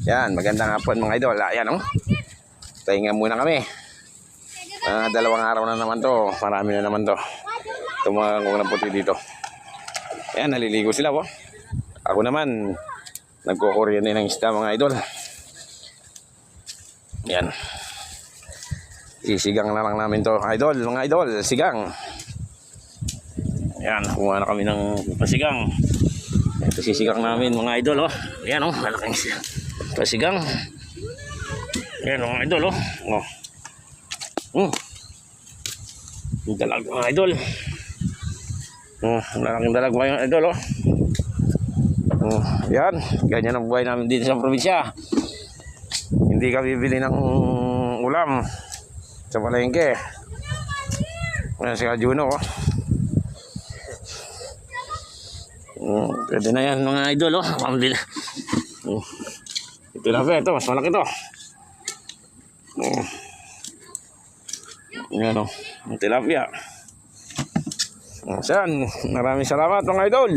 Yan, magandang hapon mga idol. Ayan oh. Pahinga muna kami. Dalawang araw na naman to. Marami na naman to. Itong mga kunang puti dito. Ayan, naliligo sila oh. Ako naman, nagkukuryente ng isda mga idol. Yan. Isigang na lang namin to idol, mga idol. Sigang. Yan, kumuha na kami ng pasigang. Ito sisigang namin mga idol oh. Yan oh, malaking pasigang. Yan mga idol oh. Yung dalag mga idol. Malaking dalag mga idol oh. Yan, ganyan ang buhay namin dito sa probinsya. Hindi ka bibili ng ulam sa palengke. Ayan si Juno oh. Pwede na yan mga idol oh. Pambili. Ito na ito, mas malaki ito. Yan oh, ang tilapia. Saan? Maraming salamat mga idol.